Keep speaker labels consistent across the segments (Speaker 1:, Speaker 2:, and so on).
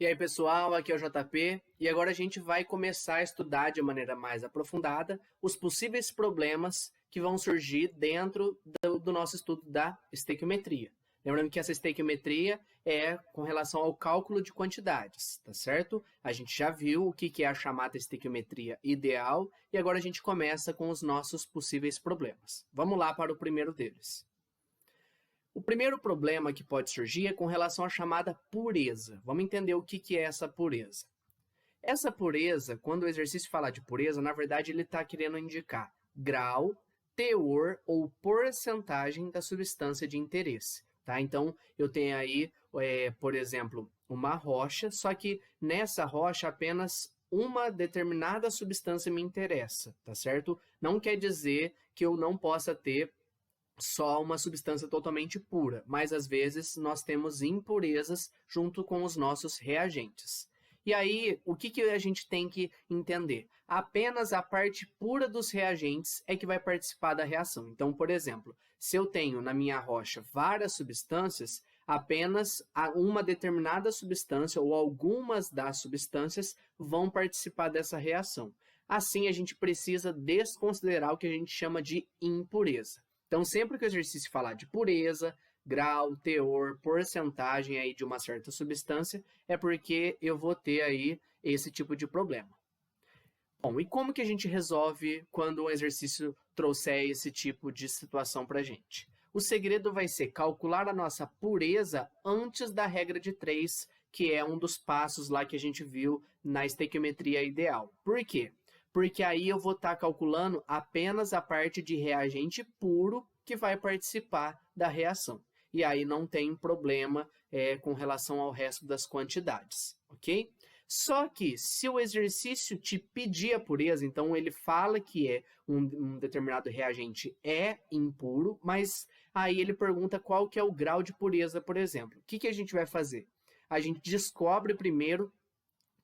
Speaker 1: E aí, pessoal, aqui é o JP e agora a gente vai começar a estudar de maneira mais aprofundada os possíveis problemas que vão surgir dentro do nosso estudo da estequiometria. Lembrando que essa estequiometria é com relação ao cálculo de quantidades, tá certo? A gente já viu o que é a chamada estequiometria ideal e agora a gente começa com os nossos possíveis problemas. Vamos lá para o primeiro deles. O primeiro problema que pode surgir é com relação à chamada pureza. Vamos entender o que é essa pureza. Essa pureza, quando o exercício fala de pureza, na verdade ele está querendo indicar grau, teor ou porcentagem da substância de interesse. Tá? Então, eu tenho aí, por exemplo, uma rocha, só que nessa rocha apenas uma determinada substância me interessa, tá certo? Não quer dizer que eu não possa ter só uma substância totalmente pura, mas às vezes nós temos impurezas junto com os nossos reagentes. E aí, o que a gente tem que entender? Apenas a parte pura dos reagentes é que vai participar da reação. Então, por exemplo, se eu tenho na minha rocha várias substâncias, apenas uma determinada substância ou algumas das substâncias vão participar dessa reação. Assim, a gente precisa desconsiderar o que a gente chama de impureza. Então, sempre que o exercício falar de pureza, grau, teor, porcentagem aí de uma certa substância, é porque eu vou ter aí esse tipo de problema. Bom, e como que a gente resolve quando o exercício trouxer esse tipo de situação para a gente? O segredo vai ser calcular a nossa pureza antes da regra de 3, que é um dos passos lá que a gente viu na estequiometria ideal. Por quê? Porque aí eu vou estar calculando apenas a parte de reagente puro que vai participar da reação. E aí não tem problema com relação ao resto das quantidades, ok? Só que se o exercício te pedir a pureza, então ele fala que um determinado reagente é impuro, mas aí ele pergunta qual que é o grau de pureza, por exemplo. O que a gente vai fazer? A gente descobre primeiro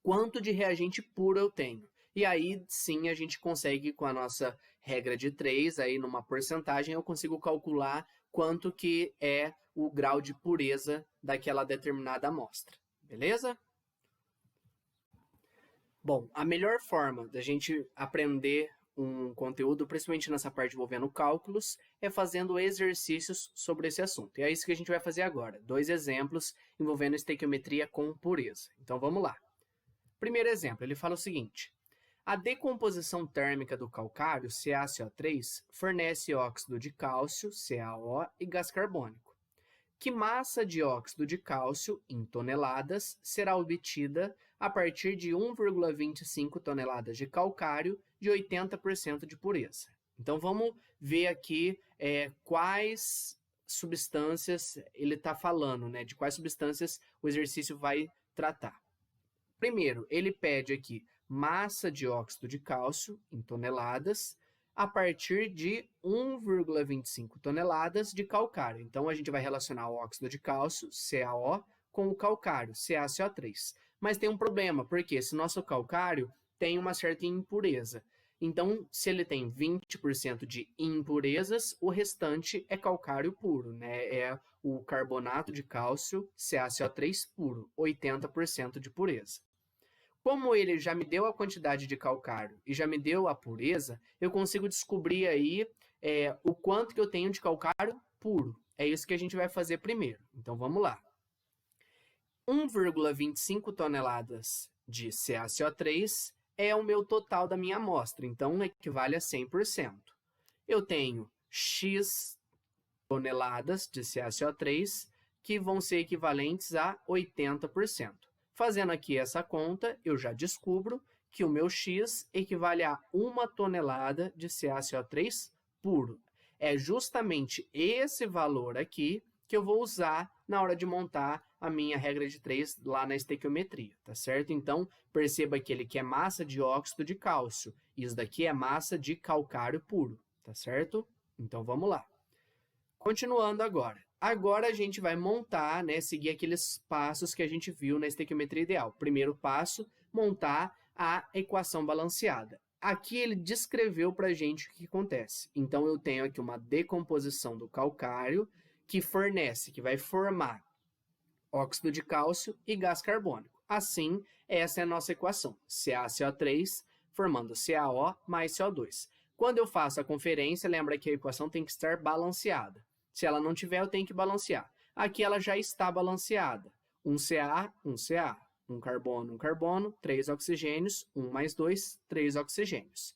Speaker 1: quanto de reagente puro eu tenho. E aí, sim, a gente consegue, com a nossa regra de 3, aí numa porcentagem, eu consigo calcular quanto que é o grau de pureza daquela determinada amostra. Beleza? Bom, a melhor forma da gente aprender um conteúdo, principalmente nessa parte envolvendo cálculos, é fazendo exercícios sobre esse assunto. E é isso que a gente vai fazer agora. 2 exemplos envolvendo estequiometria com pureza. Então, vamos lá. Primeiro exemplo, ele fala o seguinte. A decomposição térmica do calcário, CaCO3, fornece óxido de cálcio, CaO, e gás carbônico. Que massa de óxido de cálcio, em toneladas, será obtida a partir de 1,25 toneladas de calcário de 80% de pureza? Então, vamos ver aqui quais substâncias ele está falando, né? De quais substâncias o exercício vai tratar. Primeiro, ele pede aqui massa de óxido de cálcio em toneladas a partir de 1,25 toneladas de calcário. Então, a gente vai relacionar o óxido de cálcio, CaO, com o calcário, CaCO3. Mas tem um problema, porque esse nosso calcário tem uma certa impureza. Então, se ele tem 20% de impurezas, o restante é calcário puro, né? É o carbonato de cálcio, CaCO3 puro, 80% de pureza. Como ele já me deu a quantidade de calcário e já me deu a pureza, eu consigo descobrir aí o quanto que eu tenho de calcário puro. É isso que a gente vai fazer primeiro. Então, vamos lá. 1,25 toneladas de CaCO3 é o meu total da minha amostra, então equivale a 100%. Eu tenho X toneladas de CaCO3 que vão ser equivalentes a 80%. Fazendo aqui essa conta, eu já descubro que o meu X equivale a 1 tonelada de CaCO3 puro. É justamente esse valor aqui que eu vou usar na hora de montar a minha regra de 3 lá na estequiometria, tá certo? Então, perceba que ele quer massa de óxido de cálcio. Isso daqui é massa de calcário puro, tá certo? Então, vamos lá. Continuando agora. Agora a gente vai montar, né, seguir aqueles passos que a gente viu na estequiometria ideal. Primeiro passo, montar a equação balanceada. Aqui ele descreveu para a gente o que acontece. Então, eu tenho aqui uma decomposição do calcário que vai formar óxido de cálcio e gás carbônico. Assim, essa é a nossa equação, CaCO3 formando CaO mais CO2. Quando eu faço a conferência, lembra que a equação tem que estar balanceada. Se ela não tiver, eu tenho que balancear. Aqui ela já está balanceada. Um Ca, um carbono, 3 oxigênios, 1 mais 2, 3 oxigênios.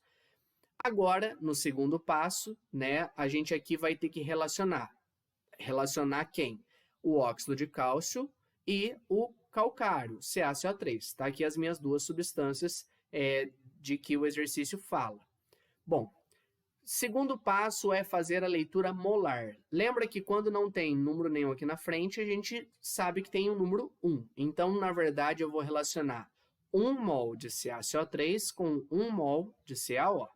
Speaker 1: Agora, no segundo passo, né, a gente aqui vai ter que relacionar. Relacionar quem? O óxido de cálcio e o calcário, CaCO3. Tá aqui as minhas duas substâncias de que o exercício fala. Bom, segundo passo é fazer a leitura molar. Lembra que quando não tem número nenhum aqui na frente, a gente sabe que tem o número 1. Então, na verdade, eu vou relacionar 1 mol de CaCO3 com 1 mol de CaO.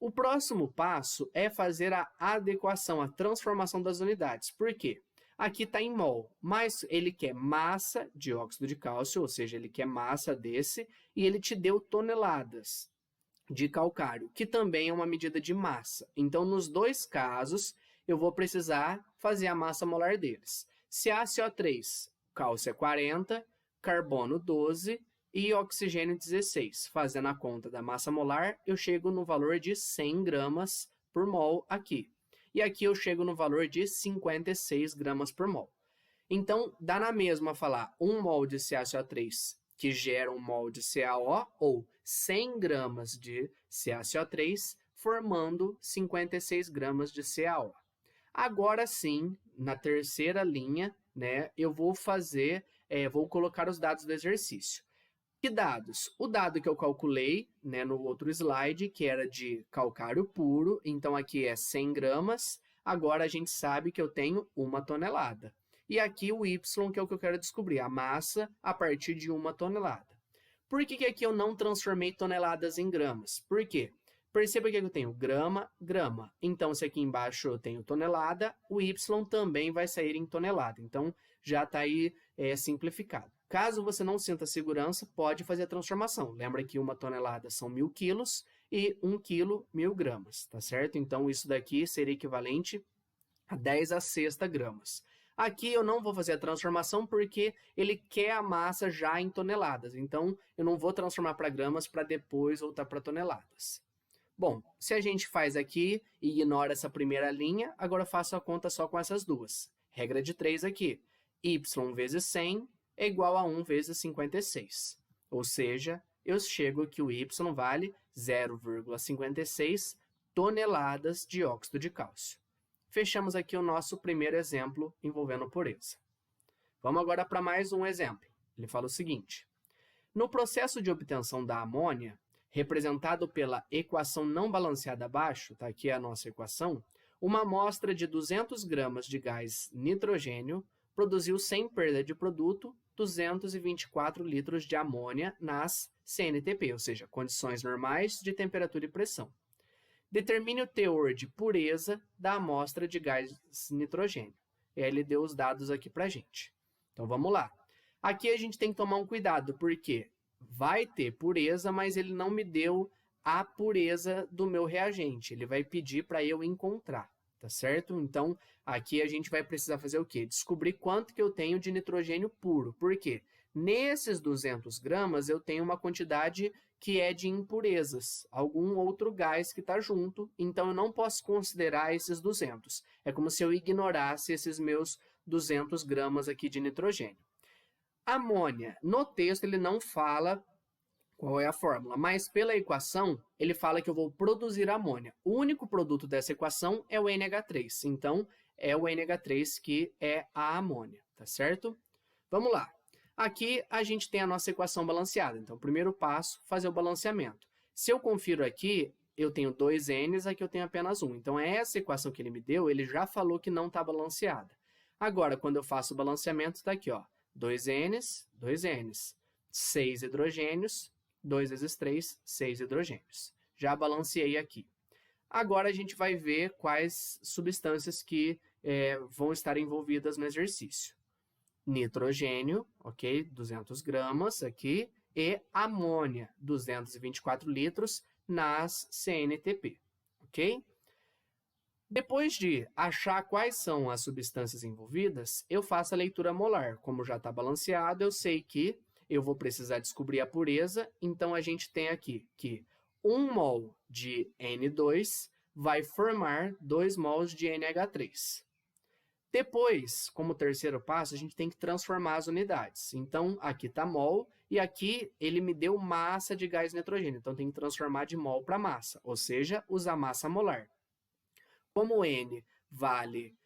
Speaker 1: O próximo passo é fazer a adequação, a transformação das unidades. Por quê? Aqui está em mol, mas ele quer massa de óxido de cálcio, ou seja, ele quer massa desse, e ele te deu toneladas de calcário, que também é uma medida de massa. Então, nos dois casos, eu vou precisar fazer a massa molar deles. CaCO3, cálcio é 40, carbono 12 e oxigênio 16. Fazendo a conta da massa molar, eu chego no valor de 100 gramas por mol aqui. E aqui eu chego no valor de 56 gramas por mol. Então, dá na mesma falar 1 mol de CaCO3 que gera 1 mol de CaO, ou 100 gramas de CaCO3, formando 56 gramas de CaO. Agora sim, na terceira linha, né, eu vou vou colocar os dados do exercício. Que dados? O dado que eu calculei, né, no outro slide, que era de calcário puro, então aqui é 100 gramas, agora a gente sabe que eu tenho 1 tonelada. E aqui o Y, que é o que eu quero descobrir, a massa a partir de 1 tonelada. Por que aqui eu não transformei toneladas em gramas? Por quê? Perceba que aqui eu tenho grama, grama. Então, se aqui embaixo eu tenho tonelada, o Y também vai sair em tonelada. Então, já está aí simplificado. Caso você não sinta segurança, pode fazer a transformação. Lembra que 1 tonelada são 1.000 quilos e 1 quilo, 1.000 gramas, tá certo? Então, isso daqui seria equivalente a 10 a sexta gramas. Aqui eu não vou fazer a transformação porque ele quer a massa já em toneladas. Então, eu não vou transformar para gramas para depois voltar para toneladas. Bom, se a gente faz aqui e ignora essa primeira linha, agora eu faço a conta só com essas duas. Regra de 3 aqui. Y vezes 100 é igual a 1 vezes 56. Ou seja, eu chego que o Y vale 0,56 toneladas de óxido de cálcio. Fechamos aqui o nosso primeiro exemplo envolvendo pureza. Vamos agora para mais um exemplo. Ele fala o seguinte. No processo de obtenção da amônia, representado pela equação não balanceada abaixo, tá aqui a nossa equação, uma amostra de 200 gramas de gás nitrogênio produziu sem perda de produto 224 litros de amônia nas CNTP, ou seja, condições normais de temperatura e pressão. Determine o teor de pureza da amostra de gás nitrogênio. Ele deu os dados aqui para a gente. Então, vamos lá. Aqui a gente tem que tomar um cuidado, porque vai ter pureza, mas ele não me deu a pureza do meu reagente. Ele vai pedir para eu encontrar, tá certo? Então, aqui a gente vai precisar fazer o quê? Descobrir quanto que eu tenho de nitrogênio puro. Por quê? Nesses 200 gramas, eu tenho uma quantidade que é de impurezas, algum outro gás que está junto, então eu não posso considerar esses 200. É como se eu ignorasse esses meus 200 gramas aqui de nitrogênio. Amônia, no texto ele não fala qual é a fórmula, mas pela equação ele fala que eu vou produzir amônia. O único produto dessa equação é o NH3, então é o NH3 que é a amônia, tá certo? Vamos lá. Aqui a gente tem a nossa equação balanceada, então o primeiro passo, fazer o balanceamento. Se eu confiro aqui, eu tenho 2 N's, aqui eu tenho apenas 1. Então essa equação que ele me deu, ele já falou que não está balanceada. Agora, quando eu faço o balanceamento, está aqui, ó, 2 N's, 2 N's, 6 hidrogênios, 2 vezes 3, 6 hidrogênios. Já balanceei aqui. Agora a gente vai ver quais substâncias que vão estar envolvidas no exercício. Nitrogênio, ok? 200 gramas aqui, e amônia, 224 litros nas CNTP, ok? Depois de achar quais são as substâncias envolvidas, eu faço a leitura molar. Como já está balanceado, eu sei que eu vou precisar descobrir a pureza, então a gente tem aqui que 1 mol de N2 vai formar 2 mols de NH3. Depois, como terceiro passo, a gente tem que transformar as unidades. Então, aqui está mol, e aqui ele me deu massa de gás nitrogênio. Então, tem que transformar de mol para massa, ou seja, usar massa molar. Como N vale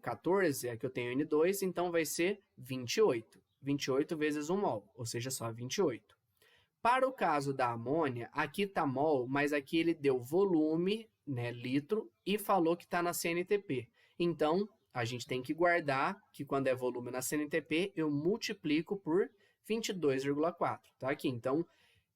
Speaker 1: 14, aqui eu tenho N2, então vai ser 28. 28 vezes 1 mol, ou seja, só 28. Para o caso da amônia, aqui está mol, mas aqui ele deu volume, né, litro, e falou que está na CNTP. Então, a gente tem que guardar que quando é volume na CNTP, eu multiplico por 22,4. Tá aqui. Então,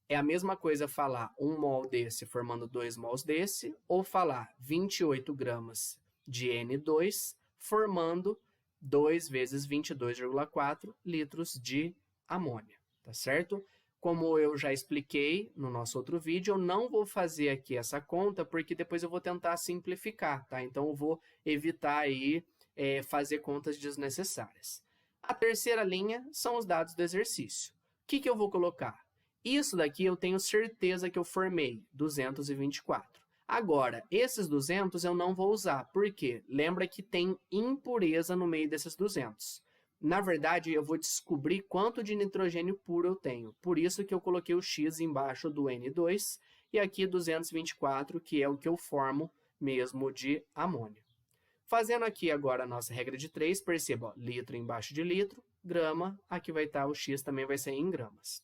Speaker 1: é a mesma coisa falar 1 mol desse formando 2 mols desse, ou falar 28 gramas de N2 formando 2 vezes 22,4 litros de amônia. Tá certo? Como eu já expliquei no nosso outro vídeo, eu não vou fazer aqui essa conta, porque depois eu vou tentar simplificar, tá? Então, eu vou evitar aí fazer contas desnecessárias. A terceira linha são os dados do exercício. O que eu vou colocar? Isso daqui eu tenho certeza que eu formei, 224. Agora, esses 200 eu não vou usar, por quê? Lembra que tem impureza no meio desses 200. Na verdade, eu vou descobrir quanto de nitrogênio puro eu tenho. Por isso que eu coloquei o X embaixo do N2 e aqui 224, que é o que eu formo mesmo de amônia. Fazendo aqui agora a nossa regra de 3, perceba, ó, litro embaixo de litro, grama, aqui vai estar o X, também vai ser em gramas.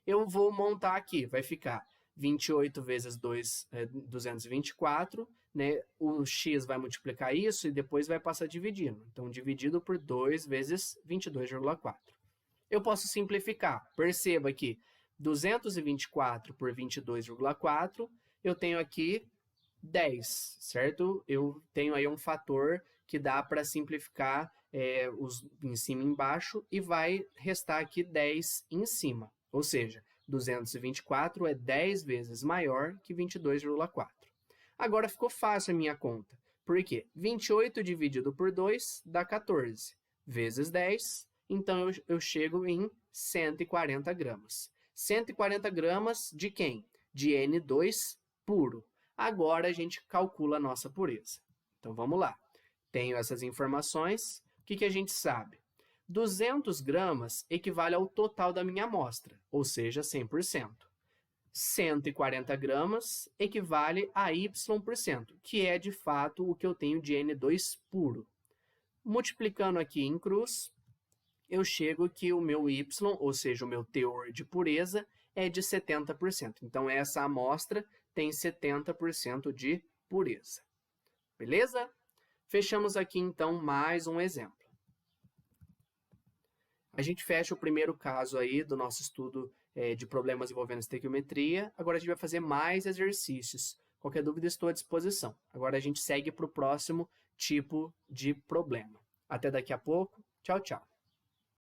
Speaker 1: Eu vou montar aqui, vai ficar 28 vezes 224, né? O X vai multiplicar isso e depois vai passar dividindo. Então, dividido por 2 vezes 22,4. Eu posso simplificar. Perceba que 224 por 22,4, eu tenho aqui 10, certo? Eu tenho aí um fator que dá para simplificar os em cima e embaixo e vai restar aqui 10 em cima. Ou seja, 224 é 10 vezes maior que 22,4. Agora ficou fácil a minha conta. Por quê? 28 dividido por 2 dá 14, vezes 10, então eu chego em 140 gramas. 140 gramas de quem? De N2 puro. Agora a gente calcula a nossa pureza. Então vamos lá. Tenho essas informações. O que a gente sabe? 200 gramas equivale ao total da minha amostra, ou seja, 100%. 140 gramas equivale a Y%, que é de fato o que eu tenho de N2 puro. Multiplicando aqui em cruz, eu chego que o meu Y, ou seja, o meu teor de pureza, é de 70%. Então, essa amostra tem 70% de pureza. Beleza? Fechamos aqui, então, mais um exemplo. A gente fecha o primeiro caso aí do nosso estudo de problemas envolvendo estequiometria. Agora a gente vai fazer mais exercícios. Qualquer dúvida, estou à disposição. Agora a gente segue para o próximo tipo de problema. Até daqui a pouco. Tchau, tchau.